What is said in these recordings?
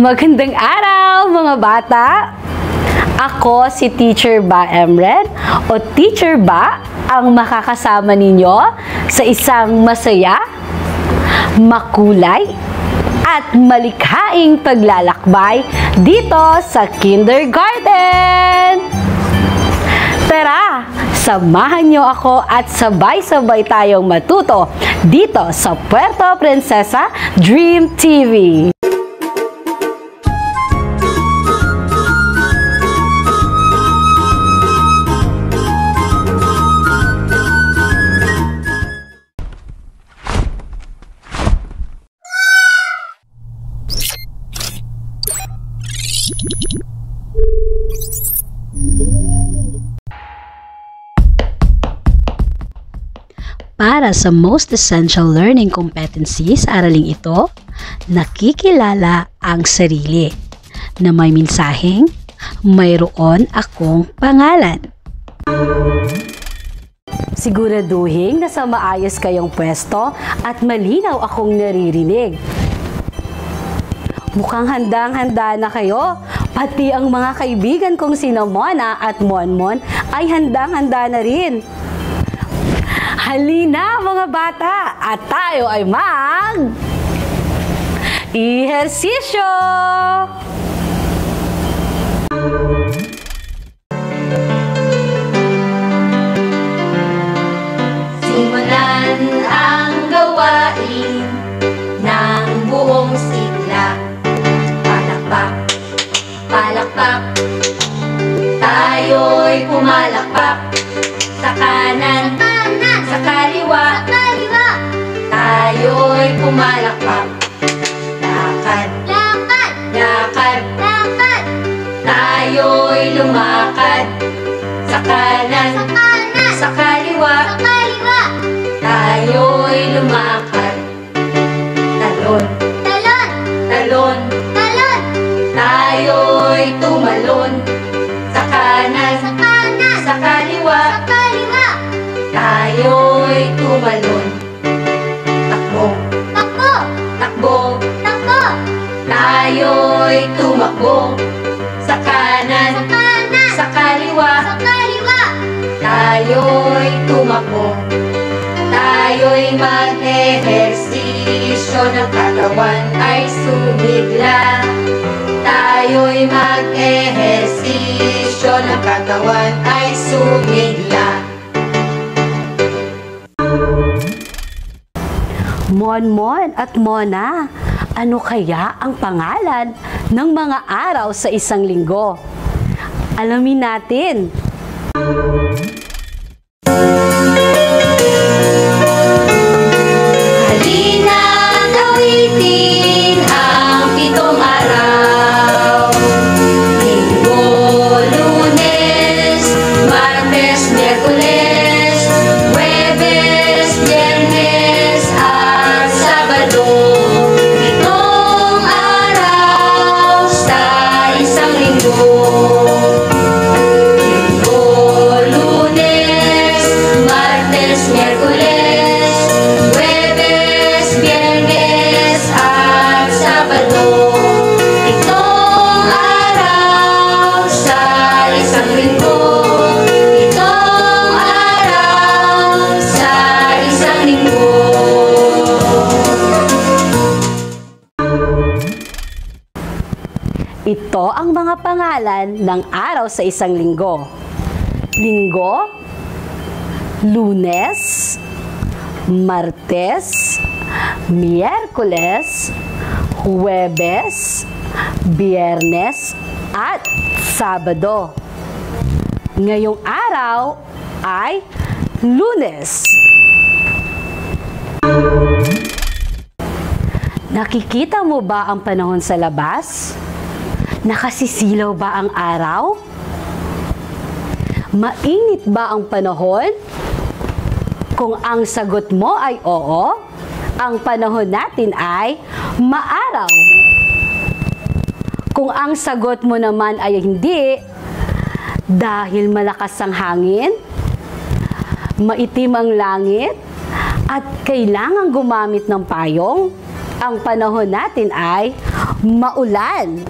Magandang araw mga bata! Ako si Teacher Ba Emred o Teacher Ba ang makakasama ninyo sa isang masaya, makulay at malikhaing paglalakbay dito sa kindergarten! Tara, samahan niyo ako at sabay-sabay tayong matuto dito sa Puerto Princesa Dream TV. Para sa most essential learning competencies sa araling ito, nakikilala ang sarili na may mensaheng mayroon akong pangalan. Siguraduhin na sa maayos kayong pwesto at malinaw akong naririnig. Mukhang handang-handa na kayo, pati ang mga kaibigan kong sina Mona at Monmon ay handang-handa na rin. Halina mga bata at tayo ay mag-ehersisyo! Simulan ang gawain ng buong sigla. Palakpak, palakpak, tayo'y pumalakpak sa kanan, sa kaliwa, tayo'y pumalakpak. Lakad, lakad, lakad, lakad, tayo'y lumakad sa kanan, sa kaliwa, tayo'y lumakad. Talon, talon, talon, talon, tayo'y tumalon sa kanan, sa kaliwa, tayo'y tumalon. Takbo, takbo, takbo, takbo, tayo'y tumakbo sa kanan, sa kaliwa, tayo'y tumakbo. Tayo'y mag-ehersisyo ng katawan ay sumigla. Tayo'y mag-ehersisyo ng katawan ay sumigla. Monmon at Mona, ano kaya ang pangalan ng mga araw sa isang linggo? Alamin natin. Halina gawitin ang 7 araw. Linggo, Lunes, Martes, Miyerkules, Huwebes, Biyernes at Sabado. 7 araw sa isang linggo. Linggo, Lunes, Martes, Miyerkules, Huwebes, Biyernes at Sabado. 7 araw sa isang linggo. 7 araw sa isang linggo. Ito ang mga pangalan ng araw sa isang linggo. Linggo, Lunes, Martes, Miyerkules, Huwebes, Biyernes at Sabado. Ngayong araw ay Lunes. Nakikita mo ba ang panahon sa labas? Nakasisilaw ba ang araw? Mainit ba ang panahon? Kung ang sagot mo ay oo, ang panahon natin ay maaraw. Kung ang sagot mo naman ay hindi, dahil malakas ang hangin, maitim ang langit, at kailangang gumamit ng payong, Ang panahon natin ay maulan.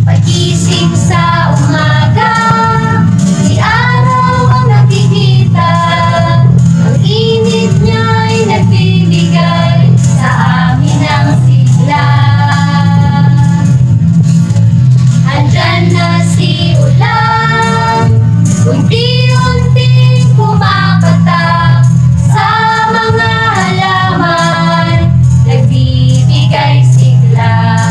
Pagising sa umaga, si araw ang nakikita. Ang init niya'y nagbibigay sa amin ng sigla. Andyan na si ulan, unti-unting pumapatak sa mga halaman, nagbibigay sigla.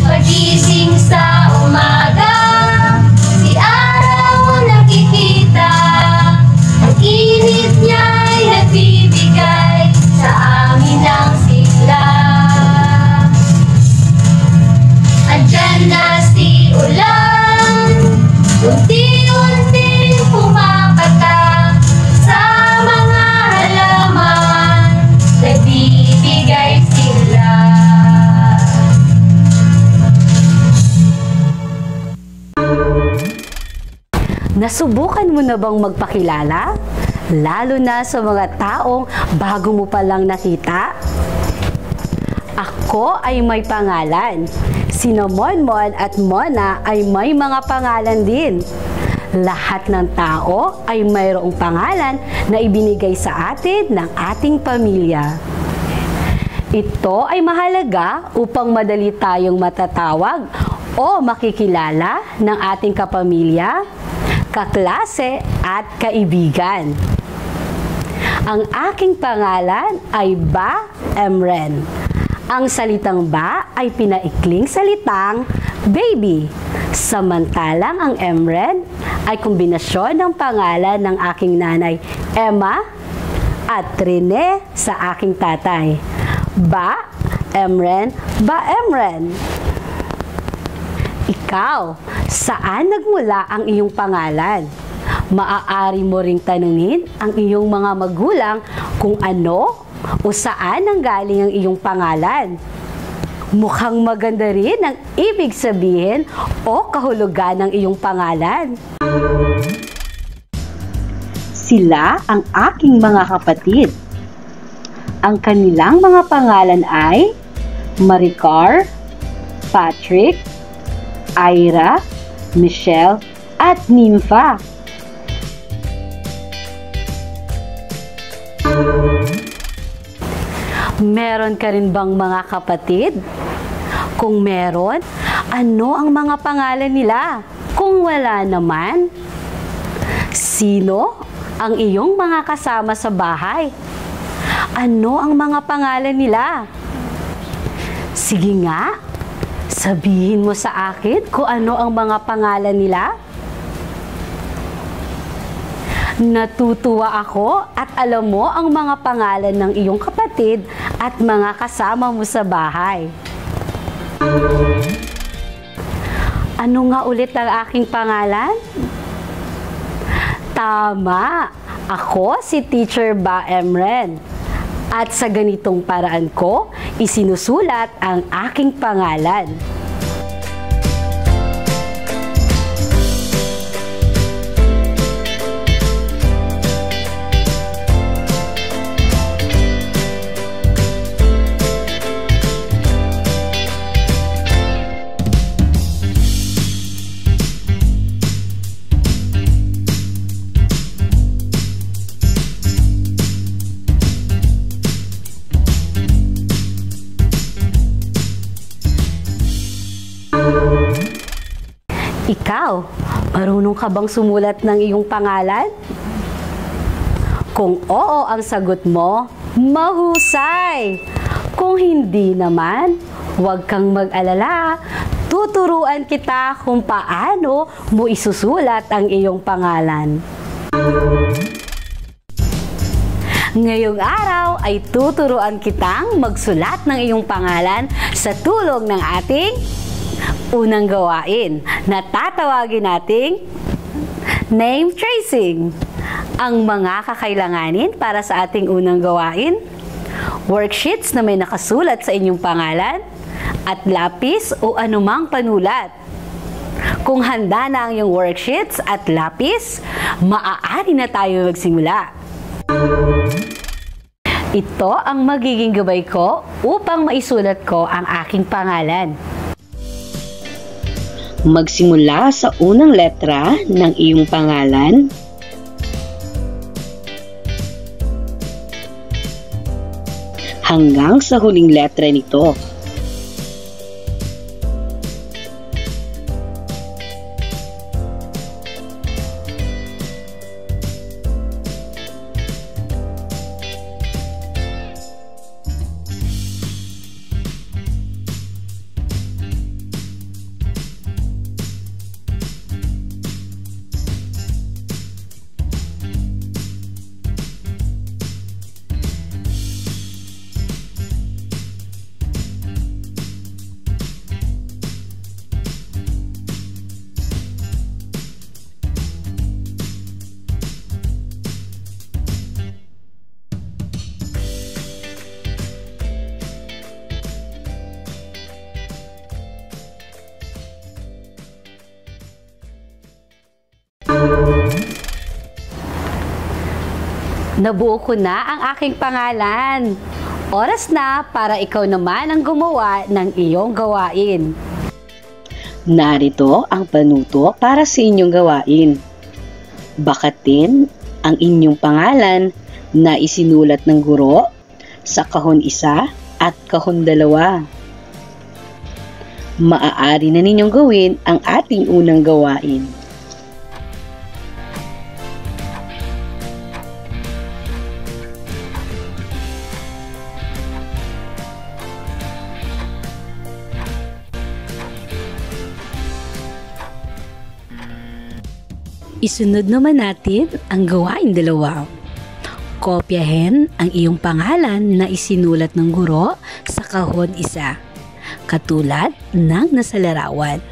Pagising sa umaga, si araw ang nakikita. Ang init niya'y nagbibigay sa amin ng sigla. Andyan na si ulan, unti-unting pumapatak sa mga halaman, nagbibigay sigla. Nasubukan mo na bang magpakilala? Lalo na sa mga taong bago mo pa lang nakita? Ako ay may pangalan. Sina Monmon at Mona ay may mga pangalan din. Lahat ng tao ay mayroong pangalan na ibinigay sa atin ng ating pamilya. Ito ay mahalaga upang madali tayong matatawag o makikilala ng ating kapamilya, kaklase at kaibigan. Ang aking pangalan ay Ba Emren. Ang salitang Ba ay pinaikling salitang baby. Samantalang ang Emren ay kombinasyon ng pangalan ng aking nanay Emma at Rene sa aking tatay. Ba Emren, Ba Emren. Ikaw, saan nagmula ang iyong pangalan? Maaari mo ring tanungin ang iyong mga magulang kung ano o saan nanggaling ang iyong pangalan. Mukhang maganda rin ang ibig sabihin o kahulugan ng iyong pangalan. Sila ang aking mga kapatid. Ang kanilang mga pangalan ay Maricar, Patrick, Ira, Michelle, at Nympha. Meron ka rin bang mga kapatid? Kung meron, ano ang mga pangalan nila? Kung wala naman, sino ang iyong mga kasama sa bahay? Ano ang mga pangalan nila? Sige nga, sabihin mo sa akin kung ano ang mga pangalan nila. Natutuwa ako at alam mo ang mga pangalan ng iyong kapatid at mga kasama mo sa bahay. Ano nga ulit ang aking pangalan? Tama! Ako si Teacher Ba Emren. At sa ganitong paraan ko, isinusulat ang aking pangalan. Ikaw, marunong ka bang sumulat ng iyong pangalan? Kung oo ang sagot mo, mahusay! Kung hindi naman, huwag kang mag-alala. Tuturuan kita kung paano mo isusulat ang iyong pangalan. Ngayong araw ay tuturuan kitang magsulat ng iyong pangalan sa tulong ng ating unang gawain na tatawagin nating name tracing. Ang mga kakailanganin para sa ating unang gawain, worksheets na may nakasulat sa inyong pangalan, at lapis o anumang panulat. Kung handa na ang iyong worksheets at lapis, maaari na tayo magsimula. Ito ang magiging gabay ko upang maisulat ko ang aking pangalan. Magsimula sa unang letra ng iyong pangalan. Hanggang sa huling letra nito. Nabuo ko na ang aking pangalan. Oras na para ikaw naman ang gumawa ng iyong gawain. Narito ang panuto para sa inyong gawain. Bakatin ang inyong pangalan na isinulat ng guro sa kahon 1 at kahon 2. Maaari na ninyong gawin ang ating unang gawain. Isunod naman natin ang gawain 2. Kopyahin ang iyong pangalan na isinulat ng guro sa kahon 1, katulad ng nasa larawan.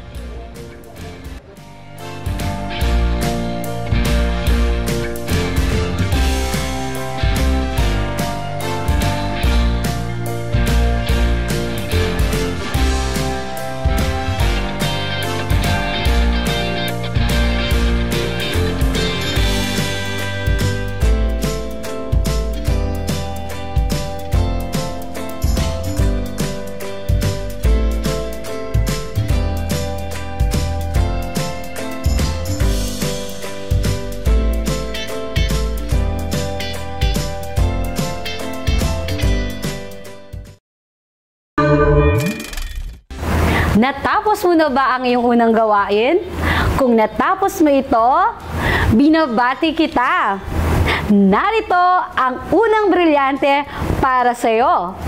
Natapos mo na ba ang iyong unang gawain? Kung natapos mo ito, binabati kita. Narito ang unang brilyante para sa iyo.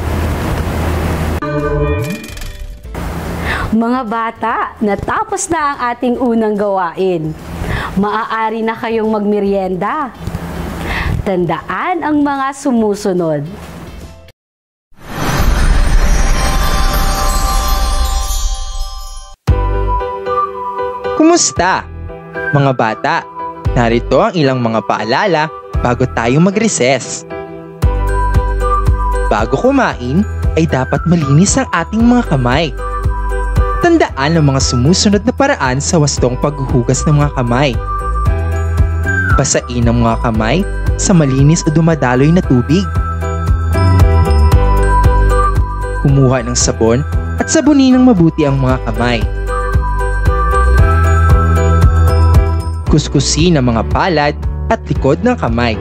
Mga bata, natapos na ang ating unang gawain. Maaari na kayong magmerienda. Tandaan ang mga sumusunod. Kumusta? Mga bata, narito ang ilang mga paalala bago tayo mag-recess. Bago kumain, ay dapat malinis ang ating mga kamay. Tandaan ang mga sumusunod na paraan sa wastong paghuhugas ng mga kamay. Basain ang mga kamay sa malinis o dumadaloy na tubig. Kumuha ng sabon at sabunin ng mabuti ang mga kamay. Kuskusin ang mga palad at likod ng kamay.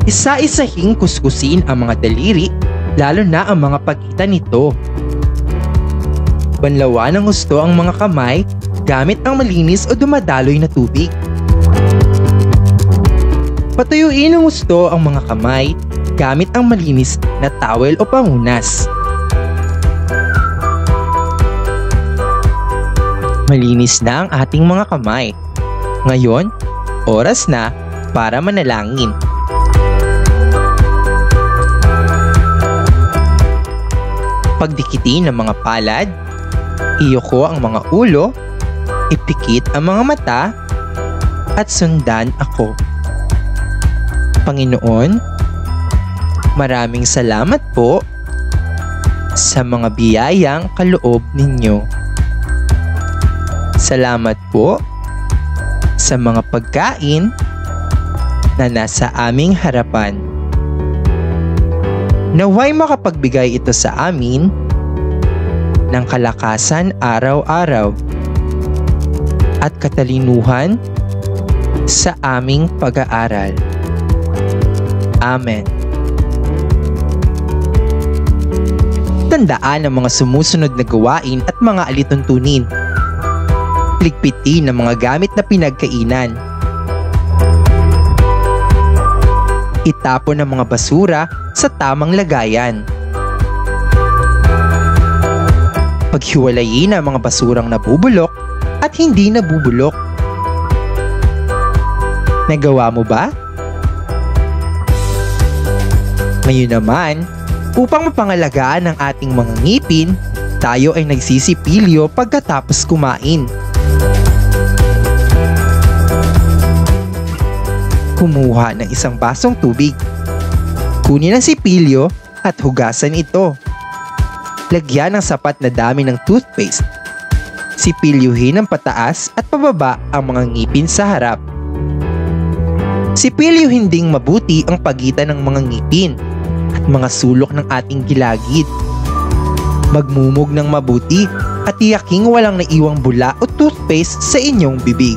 Isa-isahing kuskusin ang mga daliri, lalo na ang mga pagitan nito. Banlawan ng husto ang mga kamay gamit ang malinis o dumadaloy na tubig. Patuyuin ng husto ang mga kamay gamit ang malinis na towel o pangunas. Malinis na ang ating mga kamay. Ngayon, oras na para manalangin. Pagdikitin ang mga palad, iyoko ang mga ulo, ipikit ang mga mata, at sundan ako. Panginoon, Maraming salamat po sa mga biyayang kaloob ninyo. Salamat po sa mga pagkain na nasa aming harapan. Naway makapagbigay ito sa amin ng kalakasan araw-araw at katalinuhan sa aming pag-aaral. Amen. Tandaan ang mga sumusunod na gawain at mga alituntunin. Ligpitin ang mga gamit na pinagkainan. Itapon ang mga basura sa tamang lagayan. Paghiwalayin ang mga basurang nabubulok at hindi nabubulok. Nagawa mo ba? Ngayon naman, upang mapangalagaan ang ating mga ngipin, tayo ay nagsisipilyo pagkatapos kumain. Kumuha ng isang basong tubig. Kunin ang sipilyo at hugasan ito. Lagyan ng sapat na dami ng toothpaste. Sipilyuhin ang pataas at pababa ang mga ngipin sa harap. Sipilyuhin ding mabuti ang pagitan ng mga ngipin at mga sulok ng ating gilagid. Magmumog ng mabuti at tiyaking walang naiwang bula o toothpaste sa inyong bibig.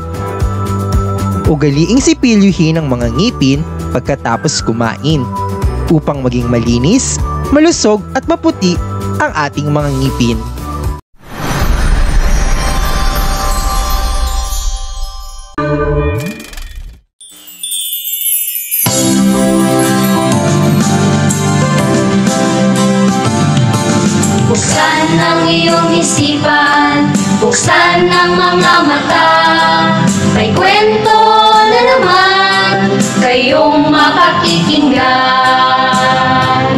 Ugaliing sipilyuhin ang mga ngipin pagkatapos kumain upang maging malinis, malusog at maputi ang ating mga ngipin. Buksan ang iyong isipan, buksan ang mga mata. May kwento na naman kayong mapakikinggan.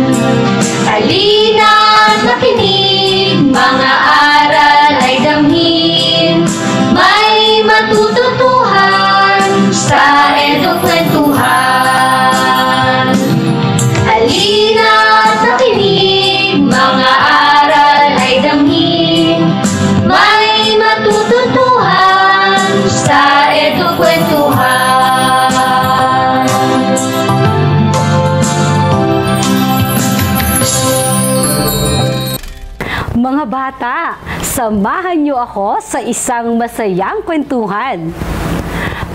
Halina't makinig, mga aral ay damhin. May matututuhan sa edukwentuhan. Halina't makinig, mga aral ay damhin. May matututuhan sa edukwentuhan. Mga bata, samahan niyo ako sa isang masayang kwentuhan.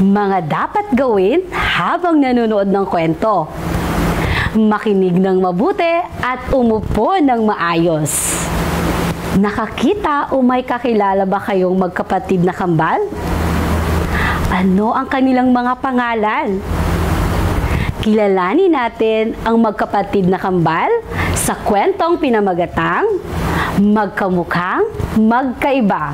Mga dapat gawin habang nanonood ng kwento. Makinig ng mabuti at umupo ng maayos. Nakakita o may kakilala ba kayong magkapatid na kambal? Ano ang kanilang mga pangalan? Kilalanin natin ang magkapatid na kambal sa kwentong pinamagatang Magkamukhang Magkaiba.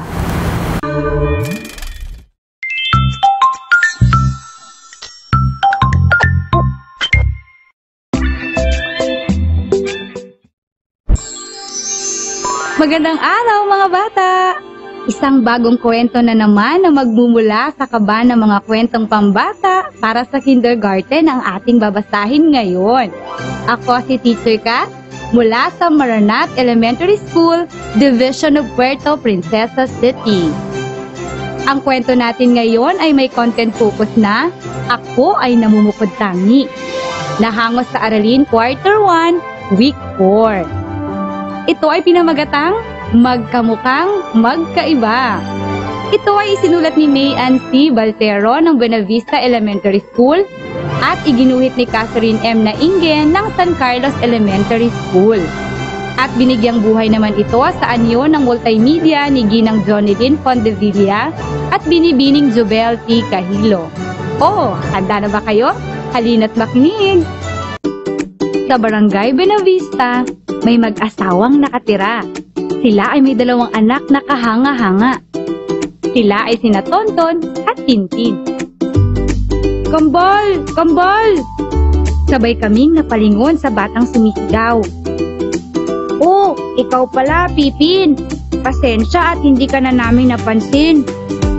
Magandang araw mga bata! Isang bagong kwento na naman na magmumula sa kaba ng mga kwentong pambata para sa kindergarten ang ating babasahin ngayon. Ako si Teacher Kat mula sa Maranat Elementary School, Division of Puerto Princesa City. Ang kwento natin ngayon ay may content focus na Ako ay Namumukod Tangi. Nahangos sa Aralin Quarter 1, Week 4. Ito ay pinamagatang Magkamukhang Magkaiba. Ito ay isinulat ni May Ann C. Baltero ng Buena Vista Elementary School at iginuhit ni Catherine M. Naingen ng San Carlos Elementary School. At binigyang buhay naman ito sa anyo ng multimedia ni Ginang Jonilyn Fondevilla at binibining Jobel T. Cahilo. Oh, handa na ba kayo? Halina't makinig! Sa Barangay Buena Vista, may mag-asawang nakatira. Sila ay may 2 anak na kahanga-hanga. Sila ay sina Tonton at Tintin. Kambal! Kambal! Sabay kaming napalingon sa batang sumisigaw. Oh, ikaw pala, Pipin. Pasensya at hindi ka na namin napansin.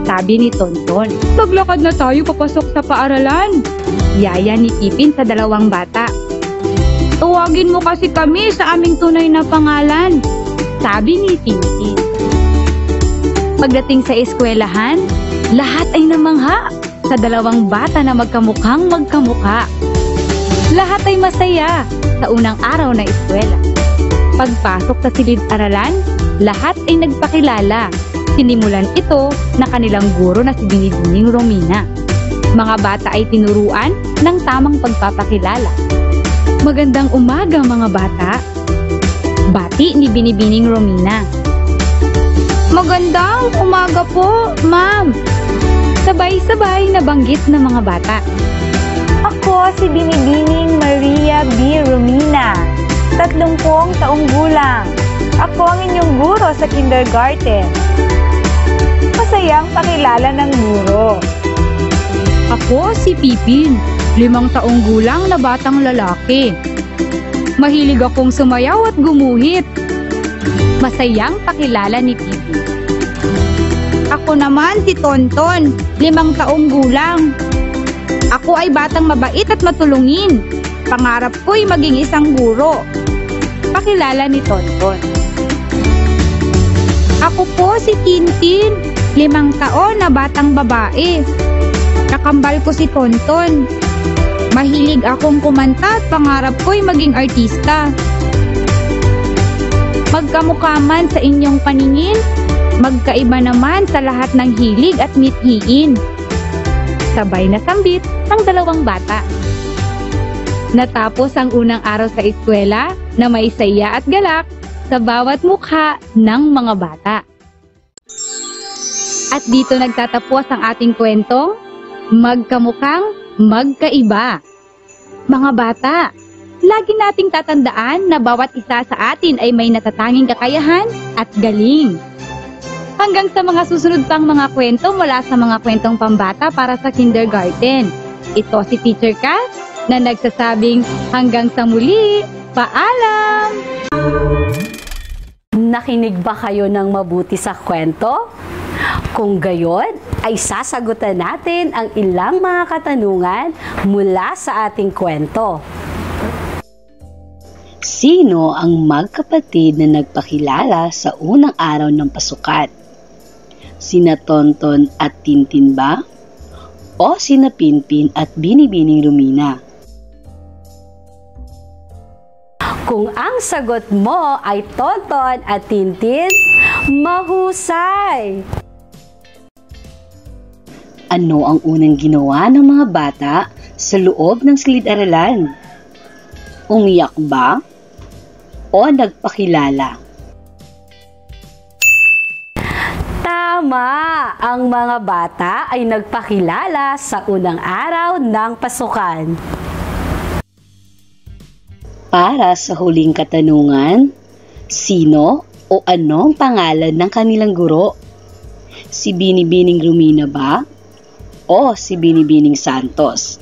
Sabi ni Tonton. Maglakad na tayo papasok sa paaralan. Yaya ni Pipin sa 2 bata. Tuwa Tawagin mo kasi kami sa aming tunay na pangalan, sabi ni Tintin. Pagdating sa eskwelahan, lahat ay namangha sa dalawang bata na magkamukhang magkamukha. Lahat ay masaya sa unang araw na eskwela. Pagpasok sa silid-aralan, lahat ay nagpakilala. Sinimulan ito na kanilang guro na si Binibining Romina. Mga bata ay tinuruan ng tamang pagpapakilala. Magandang umaga mga bata. Bati ni Binibining Romina. Magandang umaga po, ma'am. Sabay-sabay na banggit ng mga bata. Ako si Binibining Maria B. Romina, 30 taong gulang. Ako ang inyong guro sa kindergarten. Masayang pakilala ng guro. Ako si Pipin, 5 taong gulang na batang lalaki. Mahilig akong sumayaw at gumuhit. Masayang pakilala ni Pipin. Ako naman si Tonton, 5 taong gulang. Ako ay batang mabait at matulungin. Pangarap ko'y maging isang guro. Pakilala ni Tonton. Ako po si Tintin, 5 taon na batang babae. Kakambal ko si Tonton. Mahilig akong kumanta at pangarap ko'y maging artista. Magkamukha man sa inyong paningin, magkaiba naman sa lahat ng hilig at mithiin. Sabay na sambit ang dalawang bata. Natapos ang unang araw sa eskwela na may saya at galak sa bawat mukha ng mga bata. At dito nagtatapos ang ating kwentong Magkamukhang Magkaiba. Mga bata, lagi nating tatandaan na bawat isa sa atin ay may natatanging kakayahan at galing. Hanggang sa mga susunod pang mga kwento mula sa mga kwentong pambata para sa kindergarten. Ito si Teacher Cass na nagsasabing hanggang sa muli, paalam! Nakinig ba kayo ng mabuti sa kwento? Kung gayon, ay sasagutan natin ang ilang mga katanungan mula sa ating kwento. Sino ang magkapatid na nagpakilala sa unang araw ng pasukan? Sina Tonton at Tintin ba? O sina Pinpin at Binibining Romina? Kung ang sagot mo ay Tonton at Tintin, mahusay! Ano ang unang ginawa ng mga bata sa loob ng silid-aralan? Umiyak ba? O nagpakilala? Tama! Ang mga bata ay nagpakilala sa unang araw ng pasukan. Para sa huling katanungan, sino o anong pangalan ng kanilang guro? Si Binibining Romina ba? O si Binibining Santos?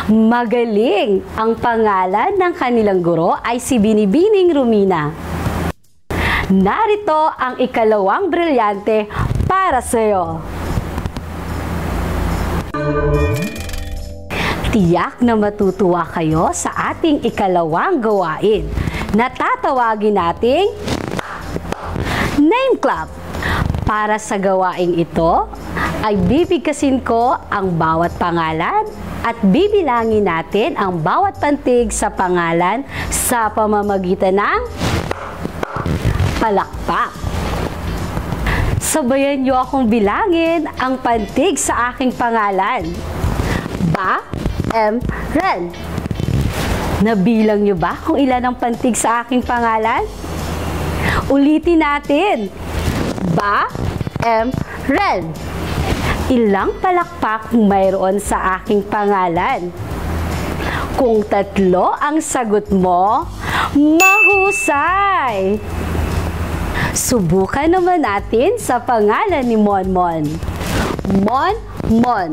Magaling! Ang pangalan ng kanilang guro ay si Binibining Romina. Narito ang ikalawang brilyante para sa'yo. Tiyak na matutuwa kayo sa ating ikalawang gawain na tatawagin nating Name Club. Para sa gawaing ito, ay bibigkasin ko ang bawat pangalan at bibilangin natin ang bawat pantig sa pangalan sa pamamagitan ng palakpak. Sabayan niyo akong bilangin ang pantig sa aking pangalan. Ba, Ren. Nabilang niyo ba kung ilan ang pantig sa aking pangalan? Ulitin natin. Ba, Ren. Ilang palakpak mayroon sa aking pangalan? Kung 3 ang sagot mo, mahusay! Subukan naman natin sa pangalan ni Monmon. Mon.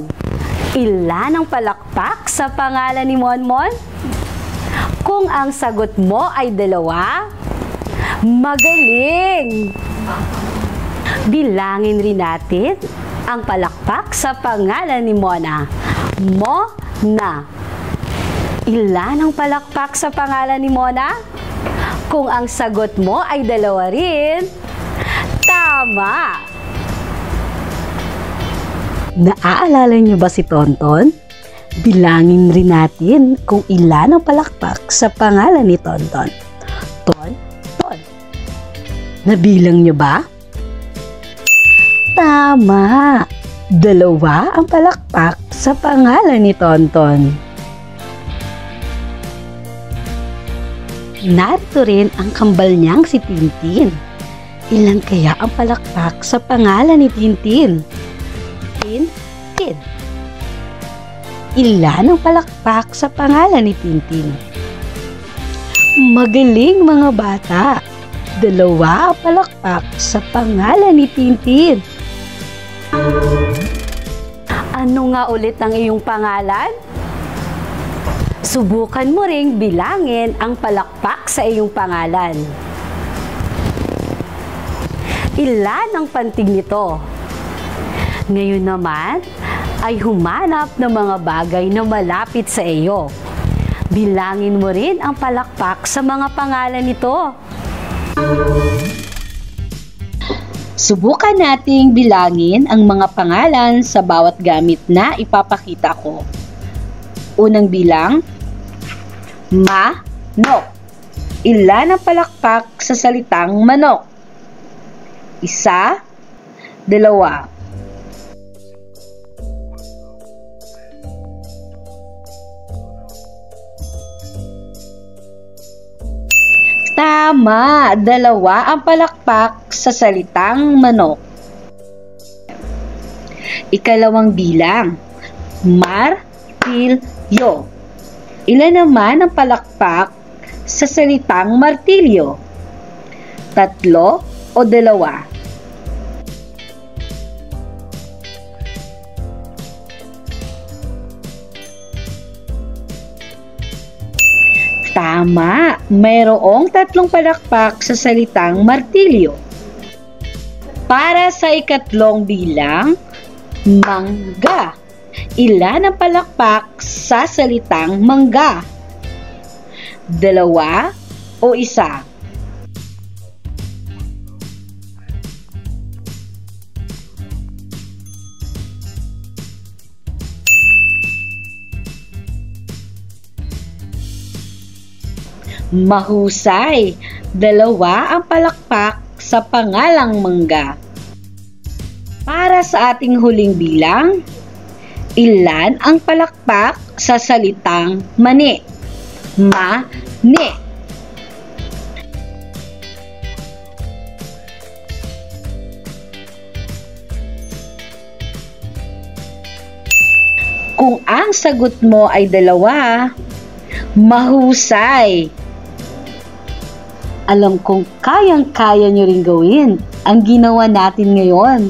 Ilan ang palakpak sa pangalan ni Monmon? Kung ang sagot mo ay 2, magaling! Bilangin rin natin ang palakpak sa pangalan ni Mona. Mona. Ilan ang palakpak sa pangalan ni Mona? Kung ang sagot mo ay 2 rin, tama! Naaalala niyo ba si Tonton? Bilangin rin natin kung ilan ang palakpak sa pangalan ni Tonton. Ton. Nabilang niyo ba? Tama! 2 ang palakpak sa pangalan ni Tonton. Narito rin ang kambal niyang si Tintin. Ilan kaya ang palakpak sa pangalan ni Tintin? Tintin. Ilan ang palakpak sa pangalan ni Tintin? Magaling mga bata! 2 ang palakpak sa pangalan ni Tintin. Ano nga ulit ang iyong pangalan? Subukan mo ring bilangin ang palakpak sa iyong pangalan. Ilan ang pantig nito? Ngayon naman ay humanap ng mga bagay na malapit sa iyo. Bilangin mo rin ang palakpak sa mga pangalan nito. Subukan nating bilangin ang mga pangalan sa bawat gamit na ipapakita ko. Unang bilang, manok. Ilan ang palakpak sa salitang manok? 1, 2. Tama! 2 ang palakpak sa salitang manok. Ikalawang bilang, martilyo. Ilan naman ang palakpak sa salitang martilyo? 3 o 2? Tama! Mayroong 3 palakpak sa salitang martilyo. Para sa ikatlong bilang, mangga. Ilan ang palakpak sa salitang mangga? 2 o 1? Mahusay! 2 ang palakpak sa pangalang mangga. Para sa ating huling bilang, ilan ang palakpak sa salitang mani? Mani! Kung ang sagot mo ay 2, mahusay! Alam kong kayang-kaya nyo rin gawin ang ginawa natin ngayon.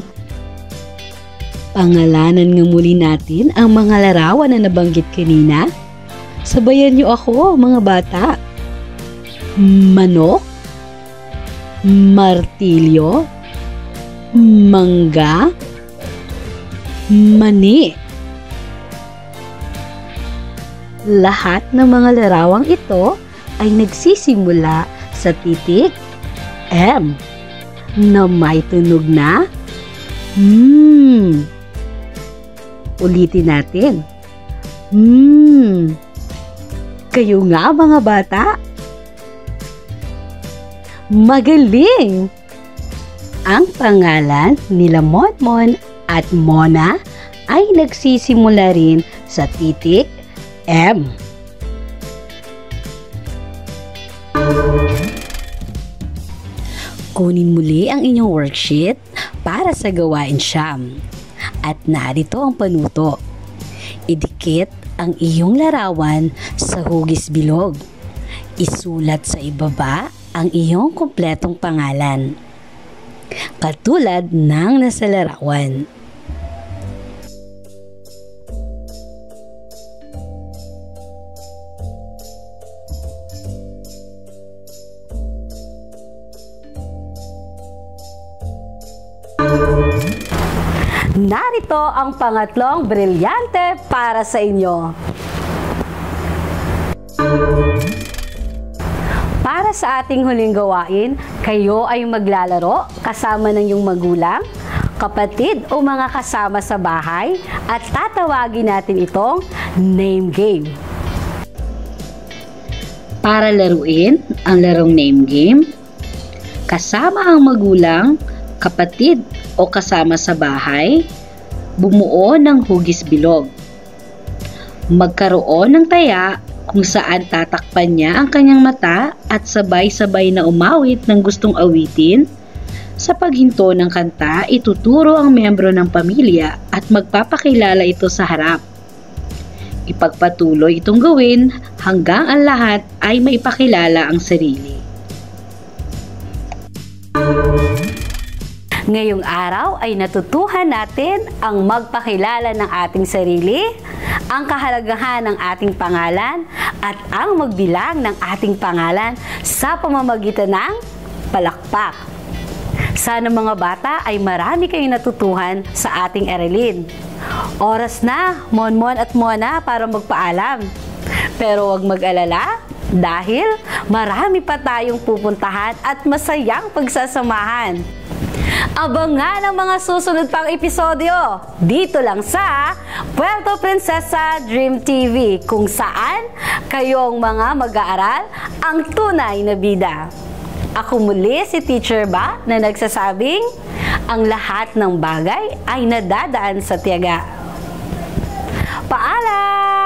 Pangalanan nga muli natin ang mga larawan na nabanggit kanina. Sabayan nyo ako, mga bata. Manok, martilyo, mangga, mani. Lahat ng mga larawang ito ay nagsisimula sa titik M na may tunog na Ulitin natin. Kayo nga mga bata. Magaling! Ang pangalan nila Monmon at Mona ay nagsisimula rin sa titik M. Kunin muli ang inyong worksheet para sa gawain siyam. At narito ang panuto. Idikit ang iyong larawan sa hugis bilog. Isulat sa ibaba ang iyong kumpletong pangalan. Katulad ng nasa larawan. Narito ang pangatlong brilyante para sa inyo. Para sa ating huling gawain, kayo ay maglalaro kasama ng iyong magulang, kapatid o mga kasama sa bahay at tatawagin natin itong name game. Para laruin ang larong name game, kasama ang magulang, kapatid o kasama sa bahay, bumuo ng hugis bilog. Magkaroon ng taya kung saan tatakpan niya ang kanyang mata at sabay-sabay na umawit ng gustong awitin. Sa paghinto ng kanta, ituturo ang miyembro ng pamilya at magpapakilala ito sa harap. Ipagpatuloy itong gawin hanggang ang lahat ay maipakilala ang sarili. Ngayong araw ay natutuhan natin ang magpakilala ng ating sarili, ang kahalagahan ng ating pangalan, at ang magbilang ng ating pangalan sa pamamagitan ng palakpak. Sana mga bata ay marami kayong natutuhan sa ating aralin. Oras na, Monmon at Mona, para magpaalam. Pero huwag mag-alala dahil marami pa tayong pupuntahan at masayang pagsasamahan. Abangan ang mga susunod pang episodyo dito lang sa Puerto Princesa Dream TV, kung saan kayong mga mag-aaral ang tunay na bida. Ako muli si Teacher Ba na nagsasabing ang lahat ng bagay ay nadadaan sa tiyaga. Paalam!